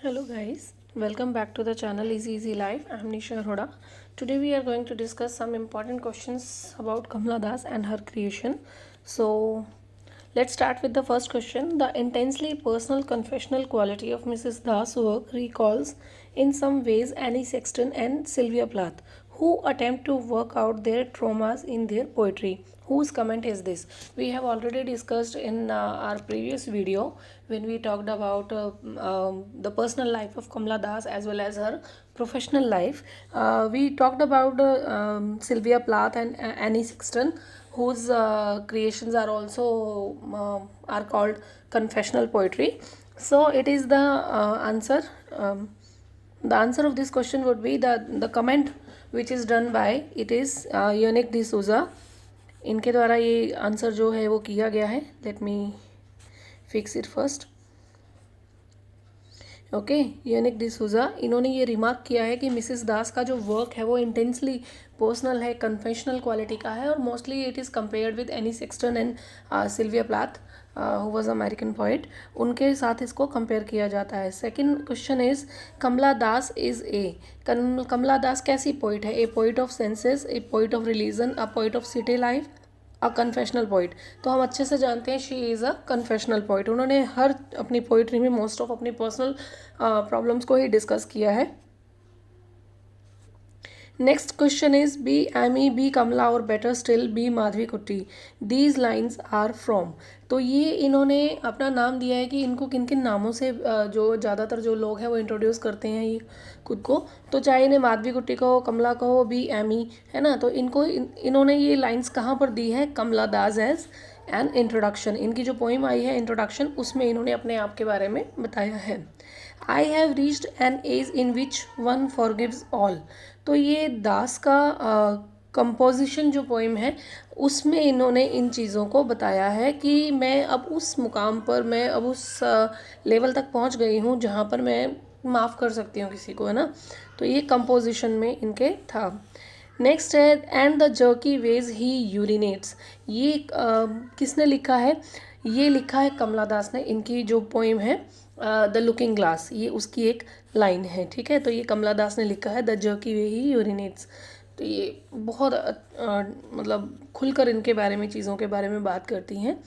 Hello guys, welcome back to the channel Easy Life. I am Nisha Arora. Today we are going to discuss some important questions about Kamala Das and her creation. So let's start with the first question. The intensely personal confessional quality of Mrs. Das' work recalls in some ways Annie Sexton and Sylvia Plath, who attempt to work out their traumas in their poetry. Whose comment is this? We have already discussed in our previous video when we talked about the personal life of Kamala Das as well as her professional life. We talked about Sylvia Plath and Annie Sexton, whose creations are also are called confessional poetry. So it is the answer. The answer of this question would be the comment which is done by it is Yannick D'Souza. इनके द्वारा ये answer जो है वो किया गया है. Let me fix it first. Okay, unique D'Souza इन्होंने ये रिमार्क किया है कि मिसेस दास का जो वर्क है वो इंटेंसली पर्सनल है, कन्फेशनल क्वालिटी का है और mostly it is compared with Anne Sexton and Sylvia Plath who was American poet. उनके साथ इसको कंपेयर किया जाता है. Second question is Kamala Das is a. Kamala Das कैसी पोइट है? A poet of senses, a poet of religion, a poet of city life, a confessional poet. तो हम अच्छे से जानते हैं she is a confessional poet. उन्होंने हर अपनी पोइट्री में मोस्ट ऑफ अपनी पर्सनल प्रॉब्लम्स को ही डिस्कस किया है. Next question is be Amy, be Kamala और better still be Madhavikutty. These lines are from. तो ये इन्होंने अपना नाम दिया है कि इनको किन किन नामों से जो ज़्यादातर जो लोग हैं वो इंट्रोड्यूस करते हैं ये खुद को. तो चाहे इन्हें माधवी कुट्टी कहो, कमला कहो, बी एमी, है ना. तो इनको इन्होंने ये लाइन्स कहाँ पर दी है? कमला दास एज एन इंट्रोडक्शन. इनकी जो पोइम आई है इंट्रोडक्शन, उसमें इन्होंने अपने आप के बारे में बताया है. I have reached an age in which one forgives all. तो ये दास का कंपोजिशन जो पोइम है उसमें इन्होंने इन चीज़ों को बताया है कि मैं अब उस मुकाम पर, मैं अब उस लेवल तक पहुंच गई हूँ जहाँ पर मैं माफ़ कर सकती हूँ किसी को, है ना. तो ये कंपोजिशन में इनके था. नेक्स्ट है एंड द जर्की वेज ही यूरिनेट्स. ये किसने लिखा है? ये लिखा है कमला दास ने. इनकी जो पोइम है द लुकिंग ग्लास, ये उसकी एक लाइन है. ठीक है, तो ये कमला दास ने लिखा है द जर्की वे ही यूरिनेट्स. तो ये बहुत मतलब खुलकर इनके बारे में, चीज़ों के बारे में बात करती हैं.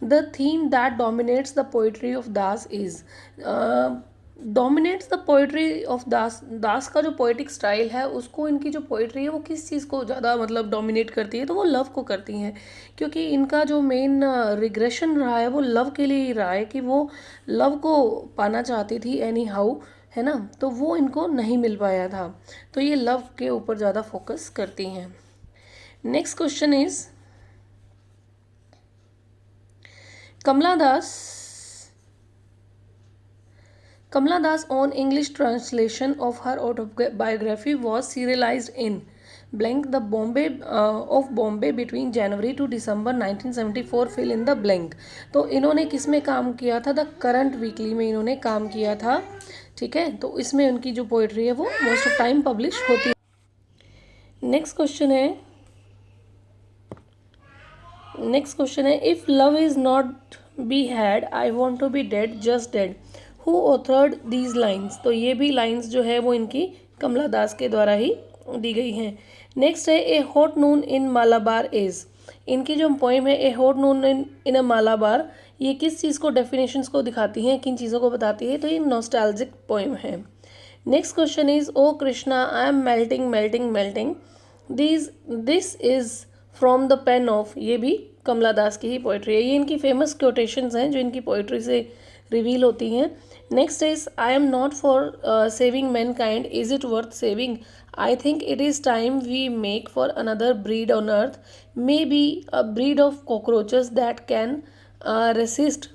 The theme that dominates the poetry of Das is. Dominates the poetry of Das. Das का जो पोइटिक स्टाइल है उसको, इनकी जो पोइट्री है वो किस चीज़ को ज़्यादा मतलब डोमिनेट करती है? तो वो लव को करती हैं. क्योंकि इनका जो मेन रिग्रेशन रहा है वो लव के लिए ही रहा है कि वो लव को पाना चाहती थी एनी हाउ, है ना. तो वो इनको नहीं मिल पाया था. तो ये लव के ऊपर ज़्यादा फोकस करती हैं. Next question is Kamala Das. Kamala Das' own English translation of her autobiography was serialized in blank the Bombay of Bombay between January to December 1974. fill in the blank. तो इन्होंने किस में काम किया था? द करंट वीकली में इन्होंने काम किया था. ठीक है, तो इसमें उनकी जो पोइट्री है वो मोस्ट ऑफ टाइम पब्लिश होती है. नेक्स्ट क्वेश्चन है if love is not be had I want to be dead just dead. Who authored these lines. तो ये भी लाइन्स जो है वो इनकी कमला दास के द्वारा ही दी गई हैं. नेक्स्ट है ए hot Noon in Malabar is. इनकी जो पोइम है ए हॉट नून इन अ मालाबार, ये किस चीज़ को, डेफिनेशंस को दिखाती हैं, किन चीज़ों को बताती है? तो ये नॉस्टैल्जिक पोइम है. Next question is O Krishna I am melting melting melting. This is from the pen of. ये भी कमला दास की ही पोइट्री है. ये इनकी फेमस कोटेशंस हैं जो इनकी पोइट्री से रिवील होती हैं. Next is I am not for saving mankind, is it worth saving. I think it is time we make for another breed on earth, maybe a breed of cockroaches that can resist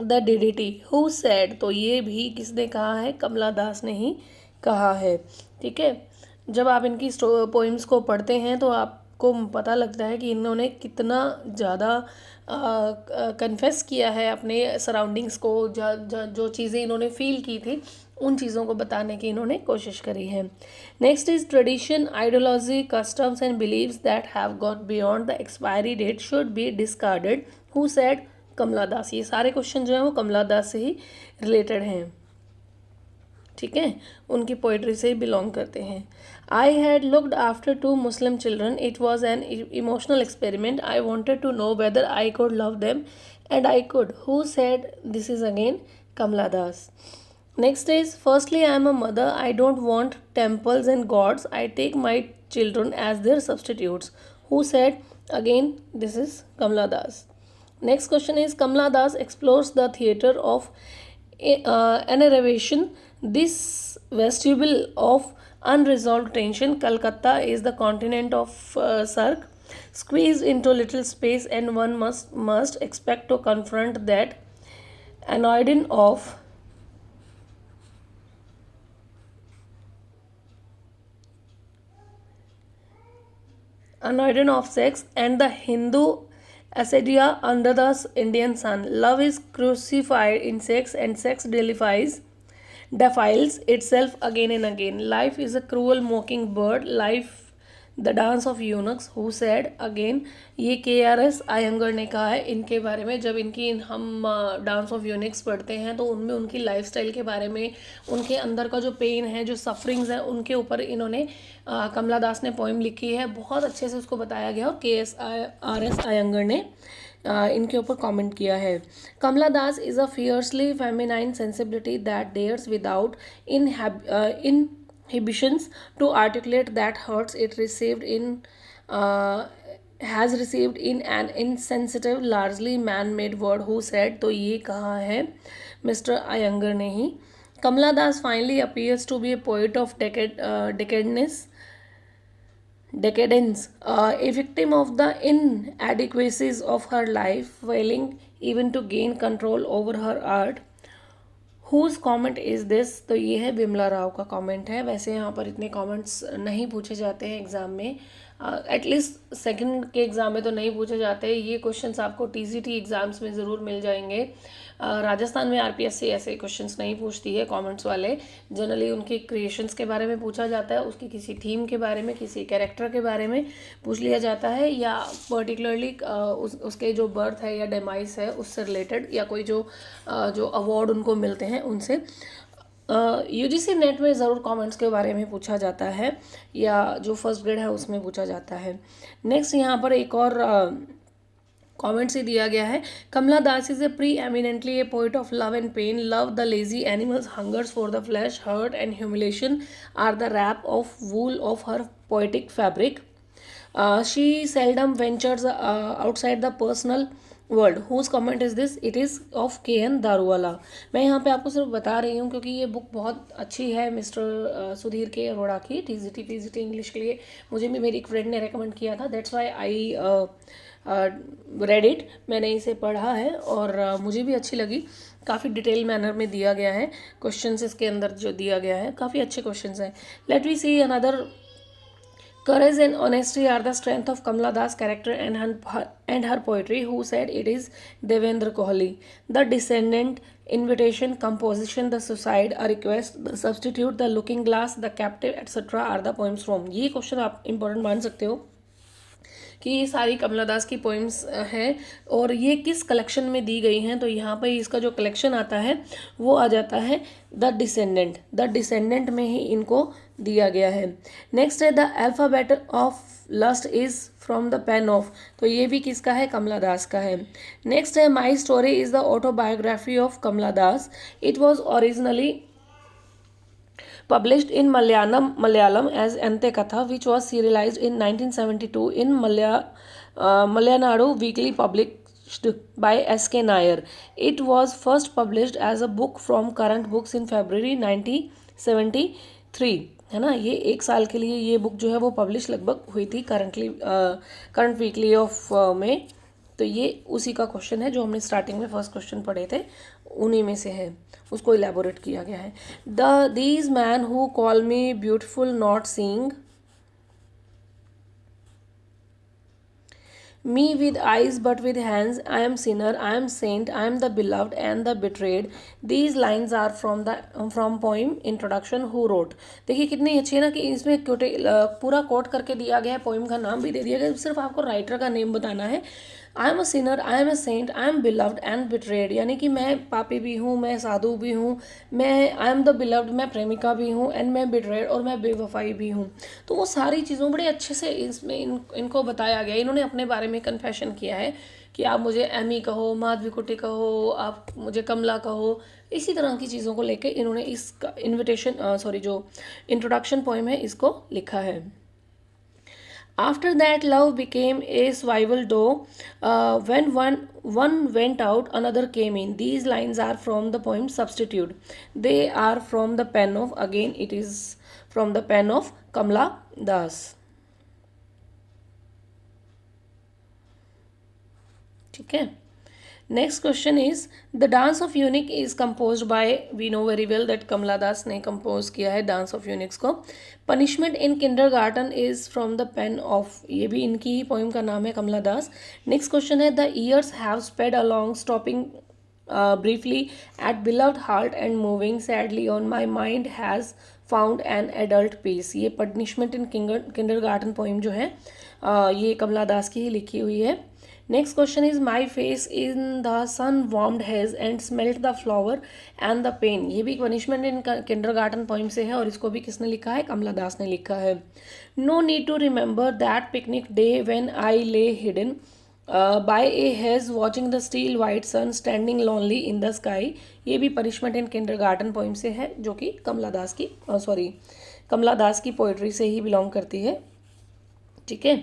the DDT. Who said. तो ये भी किसने कहा है? कमला दास ने ही कहा है. ठीक है, जब आप इनकी पोइम्स को पढ़ते हैं तो आपको पता लगता है कि इन्होंने कितना ज़्यादा कन्फेस किया है अपने सराउंडिंग्स को. जो चीज़ें इन्होंने फील की थी उन चीज़ों को बताने की इन्होंने कोशिश करी है. Next is tradition, ideology, customs and beliefs that have got beyond the expiry date should be discarded. Who said? Kamala Das. ये सारे क्वेश्चन जो हैं वो कमला दास से ही रिलेटेड हैं. ठीक है, उनकी पोइट्री से बिलोंग करते हैं. I had looked after 2 Muslim children. It was an emotional experiment. I wanted to know whether I could love them and I could. Who said this is again Kamala Das. Next is, firstly, I am a mother. I don't want temples and gods. I take my children as their substitutes. Who said? Again, this is Kamala Das. Next question is, Kamala Das explores the theatre of enervation. This vestibule of unresolved tension. Calcutta is the continent of Sark, squeezed into little space, and one must expect to confront that anodyne of sex and the Hindu acedia under the Indian sun. Love is crucified in sex and sex defiles itself again and again. Life is a cruel mockingbird. Life the dance of eunuchs. Who said? Again ये KRS Iyengar ने कहा है इनके बारे में. जब इनकी हम डांस ऑफ यूनिक्स पढ़ते हैं तो उनमें उनकी लाइफस्टाइल के बारे में, उनके अंदर का जो पेन है, जो सफरिंग्स हैं, उनके ऊपर इन्होंने कमला दास ने पोइम लिखी है. बहुत अच्छे से उसको बताया गया और KRS आयंगर ने इनके ऊपर कमेंट किया है. Kamala Das is a fiercely feminine sensibility that dares without inhibitions to articulate that hurts it has received in an insensitive largely man-made word. Who said? तो ये कहा है मिस्टर अयंगर ने ही. कमला दास finally appears to be a poet of decadence, a victim of the inadequacies of her life, failing even to gain control over her art. Whose comment is this? तो ये है विमला राव का comment है. वैसे यहाँ पर इतने कमेंट्स नहीं पूछे जाते हैं एग्ज़ाम में, एटलीस्ट सेकंड के एग्ज़ाम में तो नहीं पूछे जाते. ये क्वेश्चंस आपको TCT एग्ज़ाम्स में ज़रूर मिल जाएंगे. राजस्थान में RPSC ऐसे क्वेश्चंस नहीं पूछती है कमेंट्स वाले. जनरली उनके क्रिएशंस के बारे में पूछा जाता है, उसकी किसी थीम के बारे में, किसी कैरेक्टर के बारे में पूछ लिया जाता है, या पर्टिकुलरली उसके जो बर्थ है या डेमाइस है उससे रिलेटेड, या कोई जो अवार्ड उनको मिलते हैं उनसे. UGC नेट में ज़रूर कमेंट्स के बारे में पूछा जाता है, या जो फर्स्ट ग्रेड है उसमें पूछा जाता है. नेक्स्ट यहाँ पर एक और कमेंट से दिया गया है. Kamala Das is a preeminently a poet of love and pain. Love the lazy animals, hungers for the flesh, hurt and humiliation are the warp of wool of her poetic fabric. She seldom ventures outside the personal world. Whose comment is this? It is of KN Daruwalla. मैं यहाँ पे आपको सिर्फ बता रही हूँ क्योंकि ये बुक बहुत अच्छी है मिस्टर सुधीर के अरोड़ा की. TCT इंग्लिश के लिए मुझे भी मेरी एक फ्रेंड ने रेकमेंड किया था. That's why I read it. मैंने इसे पढ़ा है और मुझे भी अच्छी लगी. काफ़ी डिटेल मैनर में दिया गया है. क्वेश्चंस इसके अंदर जो दिया गया है काफ़ी अच्छे क्वेश्चंस हैं. Let we see another. Courage and honesty are the strength of Kamala Das' character and her poetry. Who said? It is Devendra Kohli. The Descendant, Invitation, Composition, The Suicide, A Request, The Substitute, The Looking Glass, The Captive, etc. are the poems from. ये question आप important मान सकते हो कि ये सारी कमला दास की poems हैं और ये किस कलेक्शन में दी गई हैं. तो यहाँ पर इसका जो कलेक्शन आता है वो आ जाता है द डिसेंडेंट में ही इनको दिया गया है. नेक्स्ट है the alphabet of lust is from the pen of. तो ये भी किसका है? कमला दास का है. नेक्स्ट है my story is the autobiography of Kamala Das. It was originally published in Malayalam as Ante Katha, which was serialized in 1972 in Malayanadu Weekly, published by S.K. Nair. It was first published as a book from Current Books in February 1973. है ना, ये एक साल के लिए ये book जो है वो पब्लिश लगभग हुई थी करंट वीकली ऑफ में. तो ये उसी का क्वेश्चन है जो हमने स्टार्टिंग में फर्स्ट क्वेश्चन पढ़े थे, उन्हीं में से है. उसको इलेबोरेट किया गया है. These man who call me beautiful not seeing me with eyes but with hands, I am sinner, I am saint, I am the beloved and the betrayed. These lines are from poem introduction. Who wrote? देखिए कितनी अच्छी है ना कि इसमें पूरा coat करके दिया गया है, पोइम का नाम भी दे दिया गया. सिर्फ आपको राइटर का नेम बताना है. I am a sinner, I am a saint, I am beloved and betrayed, यानी कि मैं पापी भी हूँ, मैं साधु भी हूँ, मैं आई एम द बिलव्ड, मैं प्रेमिका भी हूँ, एंड मैं बिट्रेड, और मैं बेवफाई भी हूँ। तो वो सारी चीज़ों बड़े अच्छे से इसमें इनको बताया गया। इन्होंने अपने बारे में कन्फेशन किया है कि आप मुझे एमी कहो, माधवीकुट्टी कहो, आप मुझे कमला कहो, इसी तरह की चीज़ों को लेके इन्होंने इस इनविटेशन सॉरी जो इंट्रोडक्शन पोएम है इसको लिखा है। After that, love became a survival though. When one went out, another came in. These lines are from the poem Substitute. They are from the pen of, again it is from the pen of Kamla Das. ठीक है। Next question is the dance of eunuch is compose by, we know very well that Kamala Das ने compose किया है dance of eunuchs को। Punishment in kindergarten is from the pen of, ये भी इनकी ही पोइम का नाम है, कमला दास। नेक्स्ट क्वेश्चन है the years have sped along stopping briefly at beloved heart and moving sadly on my mind has found an adult peace। ये punishment in kindergarten poem जो है ये कमला दास की ही लिखी हुई है। Next question is my face in the sun warmed has and smelt the flower and the pen, ये भी पनिशमेंट इन किंडरगार्टन पोइम से है, और इसको भी किसने लिखा है, कमला दास ने लिखा है। No need to remember that picnic day when I lay hidden by a hedge watching the steel white sun standing lonely in the sky, ये भी पनिशमेंट इन किंडरगार्टन पोइम से है, जो कि कमला दास की पोइट्री से ही बिलोंग करती है। ठीक है।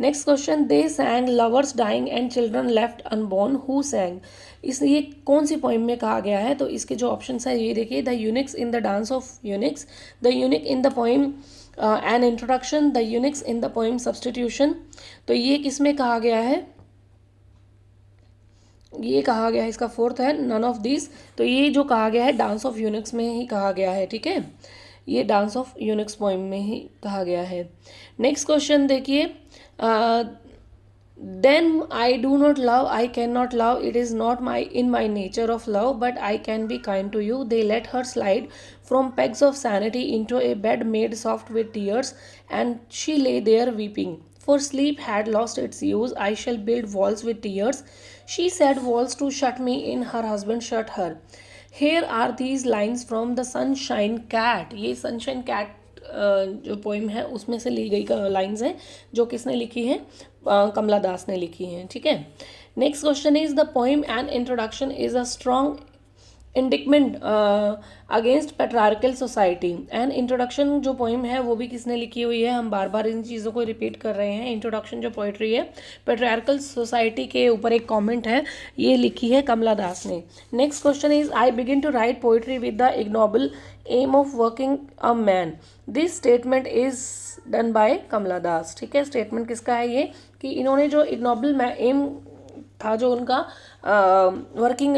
Next question, they sang lovers dying and children left unborn, who sang, इस ये कौन सी पोइम में कहा गया है, तो इसके जो ऑप्शन है ये देखिए, the Unix in the dance of Unix, the unique in the poem an introduction, the Unix in the poem substitution. तो ये किस में कहा गया है, ये कहा गया है, इसका फोर्थ है नन ऑफ दिस। तो ये जो कहा गया है डांस ऑफ यूनिक्स में ही कहा गया है। ठीक है, ये डांस ऑफ यूनिक्स पोइम में ही कहा गया है। नेक्स्ट क्वेश्चन देखिए, then I do not love, I can not love, it is not my in my nature of love, but I can be kind to you, they let her slide from pegs of sanity into a bed made soft with tears, and she lay there weeping. For sleep had lost its use, I shall build walls with tears. She said walls to shut me in, her husband shut her. Here are these lines from the Sunshine Cat. ये Sunshine Cat जो poem है उसमें से ली गई lines हैं, जो किसने लिखी हैं, कमला दास ने लिखी हैं। ठीक है। Next question is the poem an introduction is a strong indictment against patriarchal society. An introduction जो पोइम है वो भी किसने लिखी हुई है, हम बार बार इन चीज़ों को रिपीट कर रहे हैं। इंट्रोडक्शन जो पोइट्री है पेट्रार्कल सोसाइटी के ऊपर एक कमेंट है, ये लिखी है कमला दास ने। Next question is I begin to write poetry with the ignoble aim of working a man, this statement is done by Kamala Das. ठीक है, स्टेटमेंट किसका है ये, कि इन्होंने जो इग्नोबल एम था जो उनका वर्किंग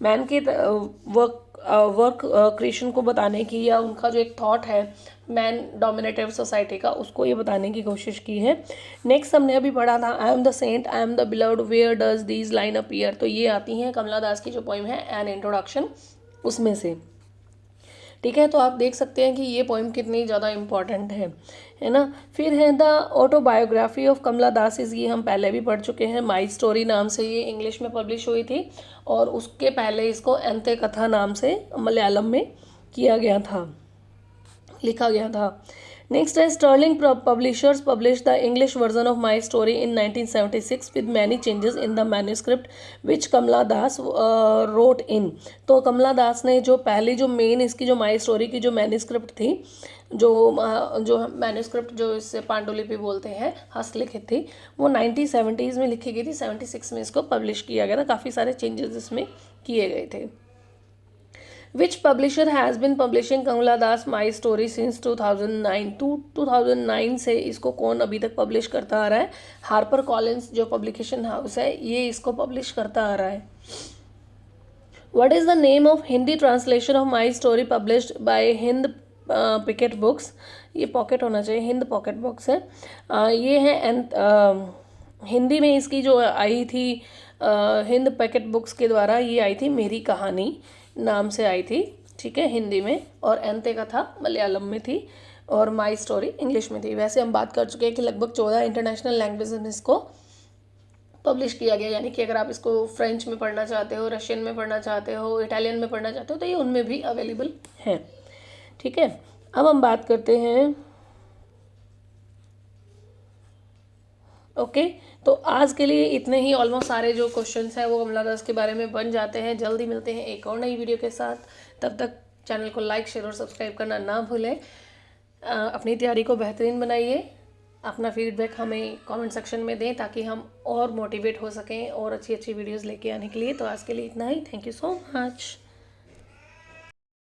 मैन के वर्क क्रिएशन को बताने की, या उनका जो एक थॉट है मैन डोमिनेटिव सोसाइटी का, उसको ये बताने की कोशिश की है। नेक्स्ट हमने अभी पढ़ा था I am the saint, I am the beloved, where does these line appear, तो ये आती हैं कमला दास की जो पोइम है एन इंट्रोडक्शन, उसमें से। ठीक है, तो आप देख सकते हैं कि ये पोइम कितनी ज़्यादा इम्पॉर्टेंट है ना। फिर है the autobiography of Kamala Das, ये हम पहले भी पढ़ चुके हैं, माई स्टोरी नाम से ये इंग्लिश में पब्लिश हुई थी, और उसके पहले इसको अंत्य कथा नाम से मलयालम में किया गया था, लिखा गया था। नेक्स्ट है Sterling publishers publish the English version of my story in 1976 with many changes in the manuscript which Kamala Das wrote in. तो कमला दास ने जो पहली जो मेन इसकी जो माई स्टोरी की जो मैन्यूस्क्रिप्ट थी, जो मैन्यूस्क्रिप्ट जो इससे पांडुलिपि बोलते हैं, हस्तलिखित थी, वो 1970s में लिखी गई थी, 76 में इसको पब्लिश किया गया था, काफ़ी सारे चेंजेस इसमें किए गए थे। Which publisher has been publishing Kamala Das my story since 2009? 2009 से इसको कौन अभी तक पब्लिश करता आ रहा है, हार्पर कॉलिंस जो पब्लिकेशन हाउस है ये इसको पब्लिश करता आ रहा है। What is the name of Hindi translation of my story published by Hind pocket books? ये पॉकेट होना चाहिए, हिंद पॉकेट बुक्स है। ये है हिंदी में इसकी जो आई थी हिंद पॉकेट बुक्स के द्वारा, ये आई थी मेरी कहानी नाम से आई थी। ठीक है, हिंदी में, और अंत्य कथा मलयालम में थी, और माई स्टोरी इंग्लिश में थी। वैसे हम बात कर चुके हैं कि लगभग 14 इंटरनेशनल लैंग्वेज में इसको पब्लिश किया गया, यानी कि अगर आप इसको फ्रेंच में पढ़ना चाहते हो, रशियन में पढ़ना चाहते हो, इटालियन में पढ़ना चाहते हो, तो ये उनमें भी अवेलेबल है। ठीक है, अब हम बात करते हैं। ओके, तो आज के लिए इतने ही। ऑलमोस्ट सारे जो क्वेश्चंस हैं वो कमला दास के बारे में बन जाते हैं। जल्दी मिलते हैं एक और नई वीडियो के साथ। तब तक चैनल को लाइक, शेयर और सब्सक्राइब करना ना भूलें। अपनी तैयारी को बेहतरीन बनाइए। अपना फीडबैक हमें कमेंट सेक्शन में दें ताकि हम और मोटिवेट हो सकें और अच्छी अच्छी वीडियोस लेके आने के लिए। तो आज के लिए इतना ही। Thank you so much.